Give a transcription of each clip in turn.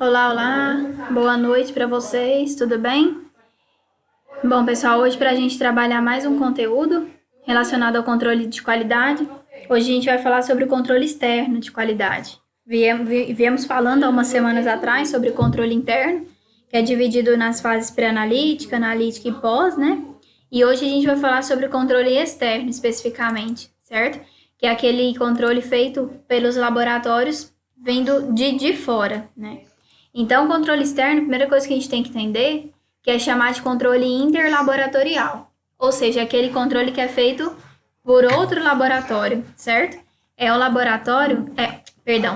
Olá, olá, boa noite para vocês, tudo bem? Bom, pessoal, hoje para a gente trabalhar mais um conteúdo relacionado ao controle de qualidade, hoje a gente vai falar sobre o controle externo de qualidade. Viemos falando há umas semanas atrás sobre o controle interno, que é dividido nas fases pré-analítica, analítica e pós, né? E hoje a gente vai falar sobre o controle externo especificamente, certo? Que é aquele controle feito pelos laboratórios vindo de fora, né? Então, o controle externo, a primeira coisa que a gente tem que entender, que é chamar de controle interlaboratorial, ou seja, aquele controle que é feito por outro laboratório, certo? É o laboratório,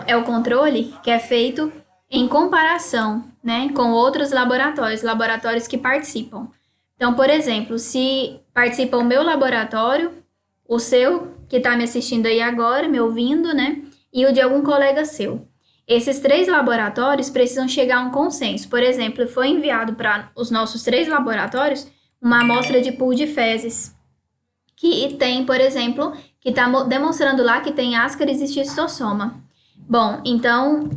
é o controle que é feito em comparação, né, com outros laboratórios que participam. Então, por exemplo, se participa o meu laboratório, o seu, que está me assistindo aí agora, me ouvindo, né, e o de algum colega seu. Esses três laboratórios precisam chegar a um consenso. Por exemplo, foi enviado para os nossos três laboratórios uma amostra de pool de fezes, que tem, por exemplo, que está demonstrando lá que tem ascaris e xistossoma. Bom, então,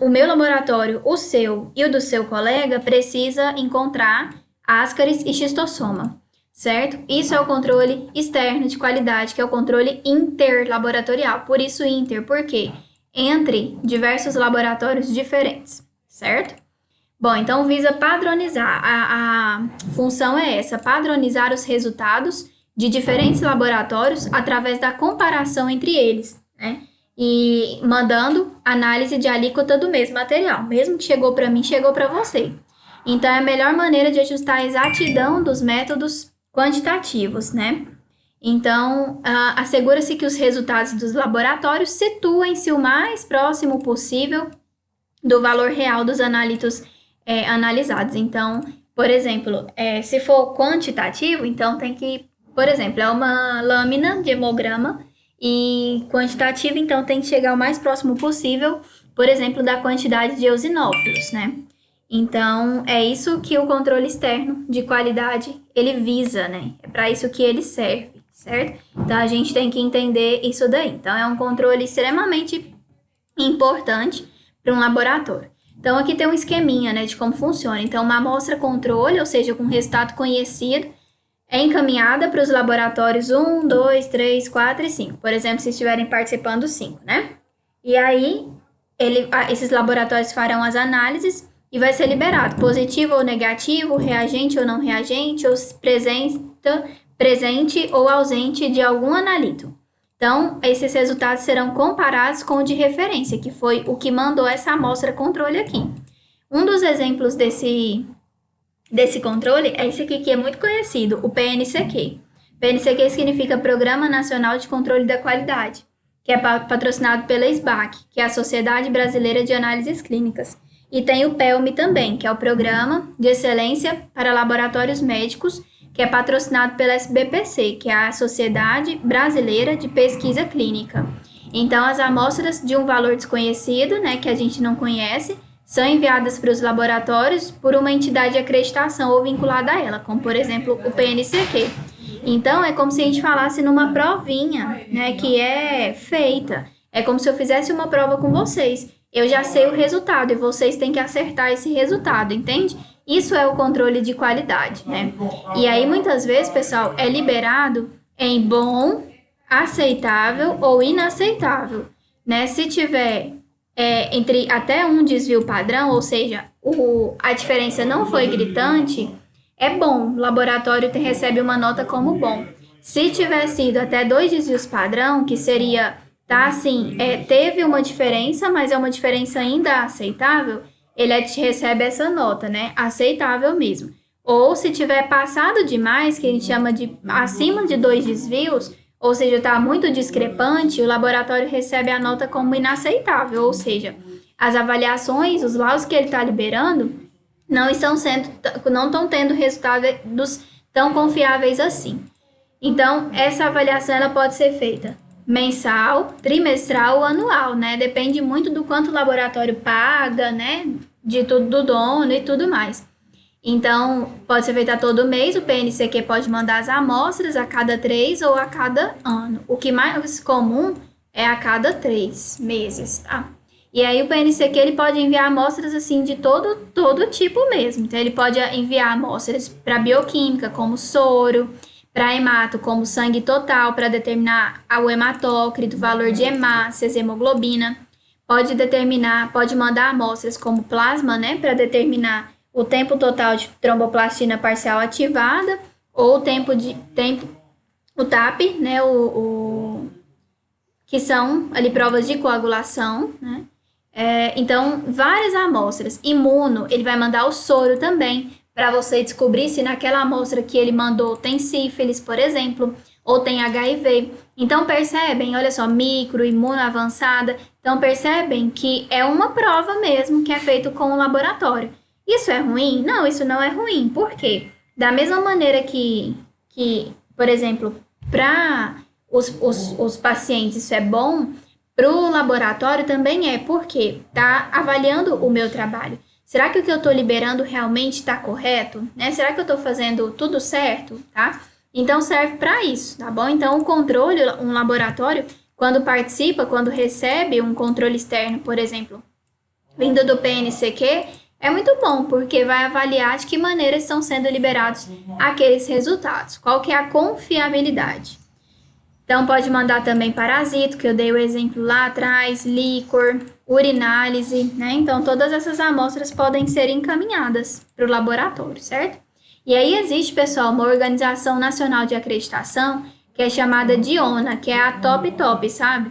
o meu laboratório, o seu e o do seu colega precisa encontrar ascaris e xistossoma, certo? Isso é o controle externo de qualidade, que é o controle interlaboratorial. Por isso inter, por quê? Entre diversos laboratórios diferentes, certo? Bom, então visa padronizar. A função é essa, padronizar os resultados de diferentes laboratórios através da comparação entre eles, né? E mandando análise de alíquota do mesmo material. Mesmo que chegou para mim, chegou para você. Então, é a melhor maneira de ajustar a exatidão dos métodos quantitativos, né? Então, assegura-se que os resultados dos laboratórios situem-se o mais próximo possível do valor real dos analitos analisados. Então, por exemplo, se for quantitativo, então tem que, por exemplo, é uma lâmina de hemograma e quantitativo, então tem que chegar o mais próximo possível, por exemplo, da quantidade de eosinófilos, né? Então, é isso que o controle externo de qualidade, ele visa, né? É para isso que ele serve, certo? Então, a gente tem que entender isso daí. Então, é um controle extremamente importante para um laboratório. Então, aqui tem um esqueminha, né, de como funciona. Então, uma amostra controle, ou seja, com resultado conhecido, é encaminhada para os laboratórios 1, 2, 3, 4 e 5. Por exemplo, se estiverem participando 5, né? E aí, esses laboratórios farão as análises e vai ser liberado positivo ou negativo, reagente ou não reagente, ou presente ou ausente de algum analito. Então, esses resultados serão comparados com o de referência, que foi o que mandou essa amostra controle aqui. Um dos exemplos desse controle é esse aqui, que é muito conhecido, o PNCQ. PNCQ significa Programa Nacional de Controle da Qualidade, que é patrocinado pela SBAC, que é a Sociedade Brasileira de Análises Clínicas. E tem o PELME também, que é o Programa de Excelência para Laboratórios Médicos, que é patrocinado pela SBPC, que é a Sociedade Brasileira de Pesquisa Clínica. Então, as amostras de um valor desconhecido, né, que a gente não conhece, são enviadas para os laboratórios por uma entidade de acreditação ou vinculada a ela, como, por exemplo, o PNCQ. Então, é como se a gente falasse numa provinha, né, que é feita. É como se eu fizesse uma prova com vocês. Eu já sei o resultado e vocês têm que acertar esse resultado, entende? Isso é o controle de qualidade, né? E aí, muitas vezes, pessoal, é liberado em bom, aceitável ou inaceitável, né? Se tiver entre até um desvio padrão, ou seja, a diferença não foi gritante, é bom. O laboratório recebe uma nota como bom. Se tiver sido até 2 desvios padrão, que seria, tá assim, teve uma diferença, mas é uma diferença ainda aceitável, ele recebe essa nota, né? Aceitável mesmo. Ou se tiver passado demais, que a gente chama de acima de 2 desvios, ou seja, está muito discrepante, o laboratório recebe a nota como inaceitável, ou seja, as avaliações, os laudos que ele está liberando, não estão tendo resultados tão confiáveis assim. Então, essa avaliação ela pode ser feita mensal, trimestral ou anual, né? Depende muito do quanto o laboratório paga, né? De tudo do dono e tudo mais. Então, pode ser feita todo mês, o PNCQ pode mandar as amostras a cada 3 ou a cada ano. O que mais comum é a cada 3 meses, tá? E aí o PNCQ ele pode enviar amostras assim de todo tipo mesmo. Então ele pode enviar amostras para bioquímica, como soro, para hemato, como sangue total, para determinar o hematócrito, o valor de hemácias, hemoglobina. Pode mandar amostras como plasma, né, para determinar o tempo total de tromboplastina parcial ativada ou o TAP, né, que são ali provas de coagulação, né? Então, várias amostras. Imuno, ele vai mandar o soro também, para você descobrir se naquela amostra que ele mandou tem sífilis, por exemplo, ou tem HIV. Então, percebem, olha só, micro, imuno avançada. Então, percebem que é uma prova mesmo que é feito com o laboratório. Isso é ruim? Não, isso não é ruim. Por quê? Da mesma maneira que por exemplo, para os pacientes isso é bom, para o laboratório também porque está avaliando o meu trabalho. Será que o que eu estou liberando realmente está correto? Né? Será que eu estou fazendo tudo certo? Tá? Então, serve para isso, tá bom? Então, o controle, um laboratório, quando participa, quando recebe um controle externo, por exemplo, vindo do PNCQ, é muito bom, porque vai avaliar de que maneira estão sendo liberados aqueles resultados. Qual que é a confiabilidade? Então, pode mandar também parasito, que eu dei o exemplo lá atrás, líquor, urinálise, né? Então, todas essas amostras podem ser encaminhadas para o laboratório, certo? E aí existe, pessoal, uma organização nacional de acreditação que é chamada de ONA, que é a top, sabe?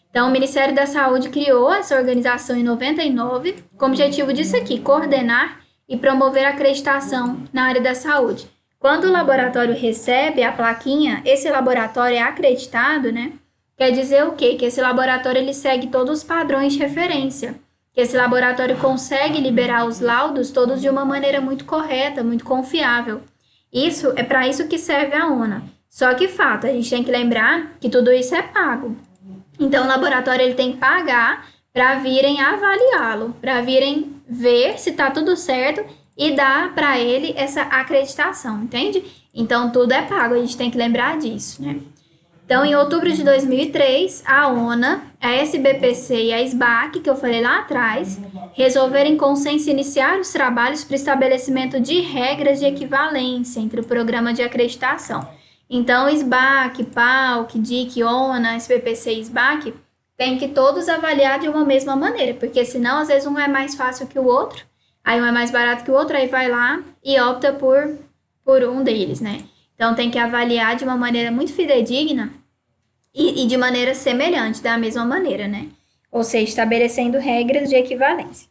Então, o Ministério da Saúde criou essa organização em 99 com o objetivo disso aqui, coordenar e promover a acreditação na área da saúde. Quando o laboratório recebe a plaquinha, esse laboratório é acreditado, né? Quer dizer o quê? Que esse laboratório ele segue todos os padrões de referência. Que esse laboratório consegue liberar os laudos todos de uma maneira muito correta, muito confiável. Isso é para isso que serve a ONA. Só que fato, a gente tem que lembrar que tudo isso é pago. Então, o laboratório ele tem que pagar para virem avaliá-lo, para virem ver se está tudo certo e dar para ele essa acreditação, entende? Então, tudo é pago, a gente tem que lembrar disso, né? Então, em outubro de 2003, a ONA, a SBPC e a SBAC, que eu falei lá atrás, resolveram em consenso iniciar os trabalhos para o estabelecimento de regras de equivalência entre o programa de acreditação. Então, SBAC, PALC, DIC, ONA, SBPC e SBAC tem que todos avaliar de uma mesma maneira, porque senão, às vezes, um é mais fácil que o outro, aí um é mais barato que o outro, aí vai lá e opta por um deles, né? Então, tem que avaliar de uma maneira muito fidedigna e de maneira semelhante, da mesma maneira, né? Ou seja, estabelecendo regras de equivalência,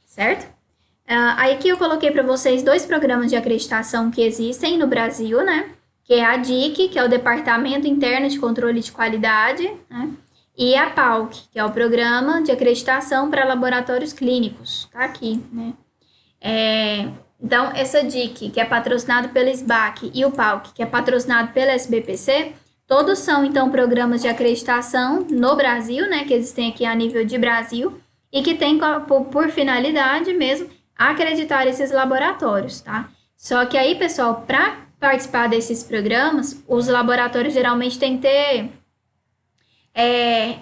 certo? Aí aqui eu coloquei para vocês 2 programas de acreditação que existem no Brasil, né? Que é a DIC, que é o Departamento Interno de Controle de Qualidade, né? E a PALC, que é o Programa de Acreditação para Laboratórios Clínicos, tá aqui, né? Então, essa DIC, que é patrocinado pela SBAC, e o PALC, que é patrocinado pela SBPC, todos são, então, programas de acreditação no Brasil, né? Que existem aqui a nível de Brasil, e que tem por finalidade mesmo acreditar esses laboratórios, tá? Só que aí, pessoal, para participar desses programas, os laboratórios geralmente têm que ter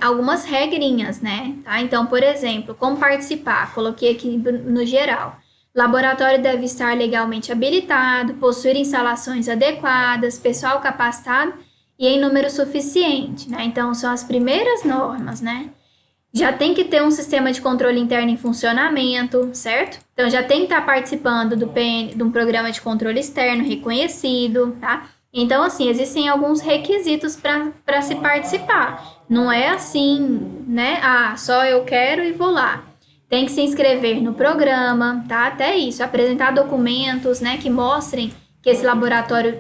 algumas regrinhas, né? Tá? Então, por exemplo, como participar? Coloquei aqui no geral. Laboratório deve estar legalmente habilitado, possuir instalações adequadas, pessoal capacitado e em número suficiente, né? Então, são as primeiras normas, né? Já tem que ter um sistema de controle interno em funcionamento, certo? Então, já tem que estar participando de um programa de controle externo reconhecido, tá? Então, assim, existem alguns requisitos para se participar. Não é assim, né? Só eu quero e vou lá. Tem que se inscrever no programa, tá? Até isso, apresentar documentos, né, que mostrem que esse laboratório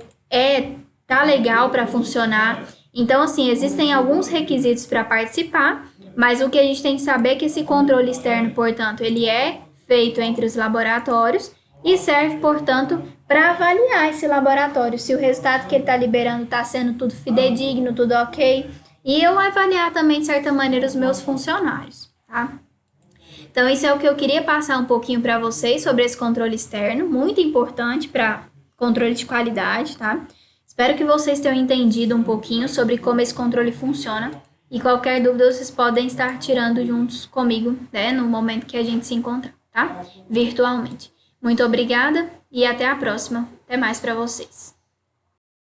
tá legal para funcionar. Então, assim, existem alguns requisitos para participar, mas o que a gente tem que saber é que esse controle externo, portanto, ele é feito entre os laboratórios e serve, portanto, para avaliar esse laboratório, se o resultado que ele está liberando está sendo tudo fidedigno, tudo ok, e eu avaliar também, de certa maneira, os meus funcionários, tá? Então, isso é o que eu queria passar um pouquinho para vocês sobre esse controle externo, muito importante para controle de qualidade, tá? Espero que vocês tenham entendido um pouquinho sobre como esse controle funciona. E qualquer dúvida vocês podem estar tirando juntos comigo, né, no momento que a gente se encontrar, tá? Virtualmente. Muito obrigada e até a próxima. Até mais para vocês.